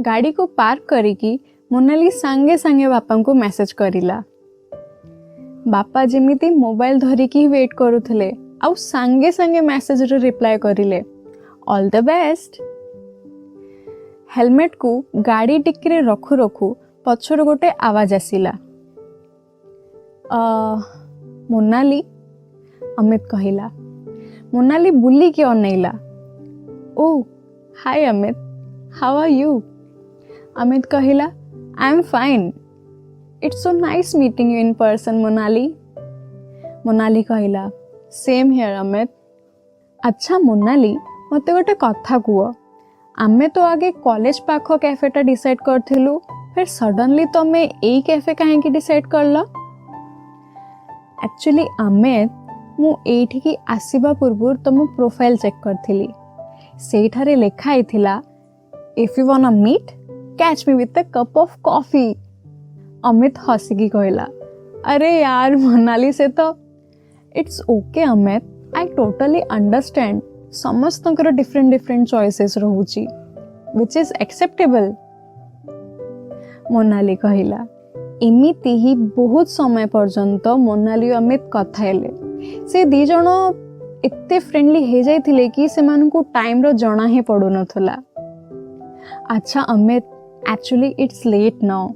गाड़ी को पार्क करिकी मोनाली सांगे सांगे बापा को मेसेज करिला। बापा जेमिति मोबाइल धरिकी वेट करुथले आउ सांगे सांगे मेसेज रे रिप्लाई करिले ऑल द बेस्ट। हेलमेट को गाड़ी टिक्की रे रखु रखु पछर गोटे आवाज आसिला। मोनाली, अमित कहिला। मोनाली बुली के अनैला। Oh hi Amit, how are you? Amit कहिला I am fine, it's so nice meeting you in person Monali. Monali कहिला सेम हियर अमित। अच्छा मोनाली, मते गोटे कथा कुह, आमे तो आगे कॉलेज पाख कैफेटा डिसाइड करथिलु, फिर सडनली तमे एई कैफे काहेकि डिसाइड करला? एक्चुअली अमित, मु एठिकी आसीबा पूर्व तुम प्रोफाइल चेक करथिली, सेठारे लेखा आइथिला if you want meet catch me with a cup of coffee. Amit हसिकी कहला अरे यार मोनाली से तो it's okay Amit, I totally understand समस्तंकर डिफरेंट डिफरेंट चॉइसेस रहूची व्हिच इज एक्सेप्टेबल। मोनाली कहिला। एमिति ही बहुत समय पर्यंत मोनाली अमित कथा हेले। से दी जण एते फ्रेंडली हे जाइथिले कि सेमानकु टाइम रो जणा ही पडु नथला। अच्छा Amit, actually it's late now,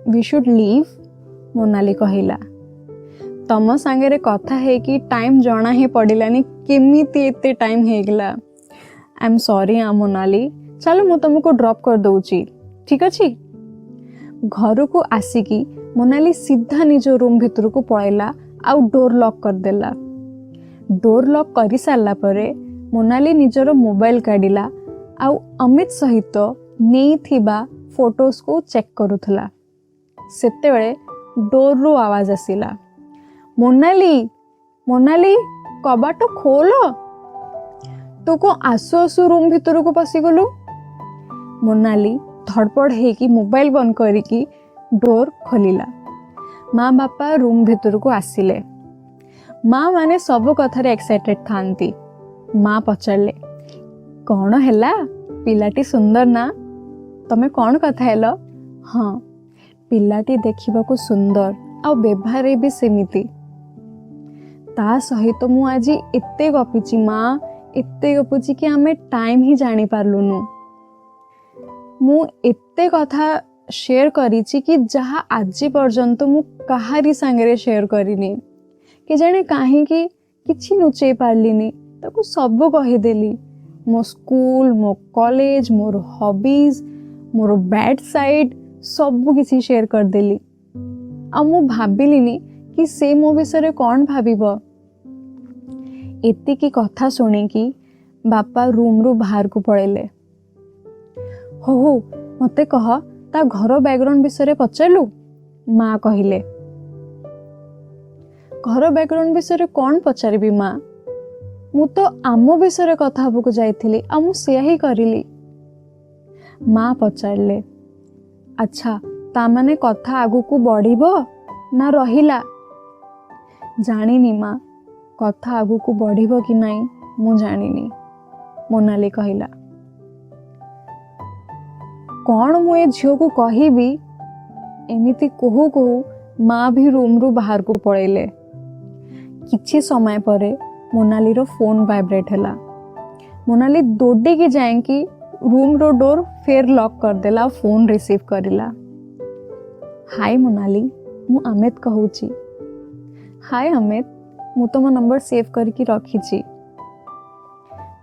we should leave. Monali कहिला। तम सांगे कथा है कि टाइम जणा ही पड़िलानी, केमिति एते टाइम हे गेला। आई एम सॉरी मोनाली, चलो मु तुमको ड्रॉप कर दउची, ठीक अछि? घर को आसिकी मोनाली सीधा निज रूम भितर को पळैला आउ डोर लॉक कर देला। डोर लॉक करि सारला परे मोनाली निजर मोबाइल काढिला आउ अमित सहित नेई थिबा फोटोज को चेक करुथला। सेतेबेले डोर रो आवाज आसिला। मोनाली, मोनाली कबाट खोल, तू को आसु आसु रूम भितर को पसी गलु? मोनाली धड़पड़ हेकी मोबाइल बंद करिकी डोर खोलिला। माँ बापा रूम भितर को आसिले। माँ माने सब कथार एक्साइटेड थांती। माँ पचारले कौन हैला, पिलाटी सुंदर ना, तमे कौन कथा हेलो? हाँ, पिलाटी देखिबा को सुंदर आ व्यवहार भी सेमिति। ता सहित मु आज एते गपिची माँ, एते गपुची कि आमे टाइम ही जानी पारलुनु। मु एते कथा शेयर करिची कि जहा आज पर्यंत मु कहारी सांगरे शेयर करिनी। कि जाने काहे कि किछि नुचे पारलिनी, ताको सब कहिदेली। मो स्कूल, मो कॉलेज, मोर हॉबीज, मोर बैड साइड सब किछि शेयर कर देली। आ मु भाबिलिनी कि से मो विषय कौन भाबिब। एतिकी कथा सुनी कि बापा रूम रू बाहर को पळेले। हो मते कह, ता घर बैकग्राउंड विषय पचारलु? माँ कहिले। घर बैकग्राउंड विषय कौन पचारिबी माँ, मु तो आम विषय कथा हबको जाइथिली आ मु सेया ही करिली। माँ पचारले अच्छा ता माने कथा आगु को बढ़िबो ना रहिला? जानिनी माँ, कथा आगु को बढ़िबो कि नहीं मु जानिनी। मोनाली कहिला। कौन मु ए झियो को कहिबी? एमिति कहू कहू माँ भी रूम रू बाहर को पळेले। किछि समय परे मोनाली रो फोन वाइब्रेट हैला। मोनाली दौड़ी की जाए कि रूम रो डोर फेर लॉक कर देला, फोन रिसीव करिला। हाय मोनाली, मु अमित कहूची। हाय अमित, मु तुम नंबर सेव करके रखीची।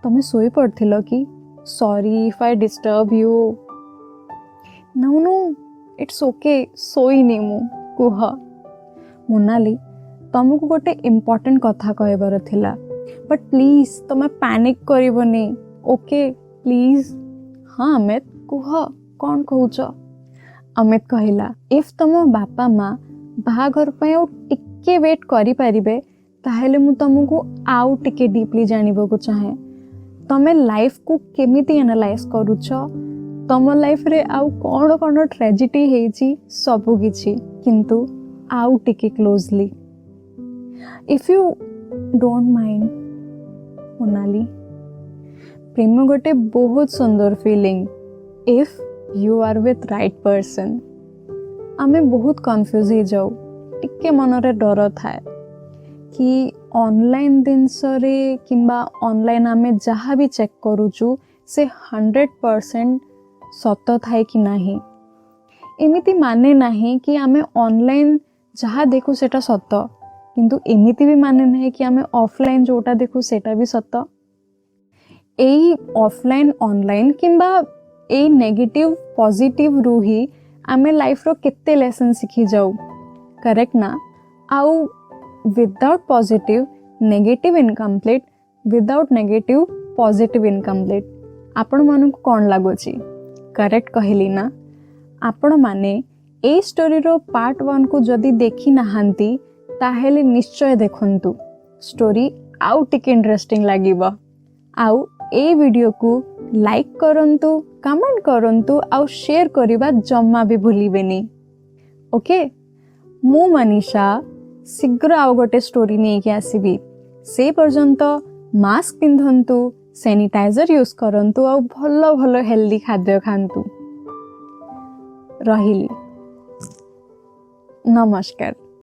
तमे सोई पड़थिलो कि? Sorry if I disturb you. No no it's okay, सोई नी मु, कुह। मोनाली, तुमको गोटे इम्पोर्टेंट कथा कहबार थिला, बट प्लीज तुम पैनिक करिवनी, ओके प्लीज। हाँ अमित कुह, कौन कहूच? अमित कहिला इफ तुम बापा माँ बाहाघर पे आउ टिके वेट करि परिबे ताहेले मु तुमको आउ टिके डीपली जानिबो को चाहे। तमे लाइफ को केमिति एनालाइज करूछ, तम लाइफ रे आउ कौन कौन ट्रेजेडी हेची सब किछि, किंतु आउ टिके closely if you don't mind. Monali, प्रेम गोटे बहुत सुंदर feeling, if you are with right person आमे बहुत कन्फ्यूज हो जाऊ टिके मनरे डर थाए कि ऑनलाइन जिनस किंबा ऑनलाइन आमे जहाँ भी चेक करूचु से 100% सत थाए कि नहीं एमिति माने नहीं कि आमे ऑनलाइन जहाँ देखू सेटा सत किंतु एमिति भी माने नहीं कि आमे ऑफलाइन जोटा देखू सेटा भी सत एई ऑफलाइन ऑनलाइन किंबा एई नेगेटिव पॉजिटिव रु ही आमे लाइफ रो केते लेसन सिखी जाऊ करेक्ट ना आउ without positive negative incomplete without negative positive incomplete आपण मानू कौन लगुची करेक्ट कहली ना आपण माने ए स्टोरी रो पार्ट 1 को जदि देखी नहांती ताहेले निश्चय देखंतु स्टोरी आउ टिके इंटरेस्टिंग लागिबो आउ ए वीडियो को लाइक करंतु कमेंट करंतु आउ शेयर करिबा जम्मा भी भूलिबेनी ओके मु मनीषा शीघ्र आउ गोटे स्टोरी नहीं के आसीबी से पर्यंत मास्क पिंधंतु सैनिटाइजर यूज करंतु आउ भलो भलो हेल्दी खाद्य खांतु रहिली नमस्कार।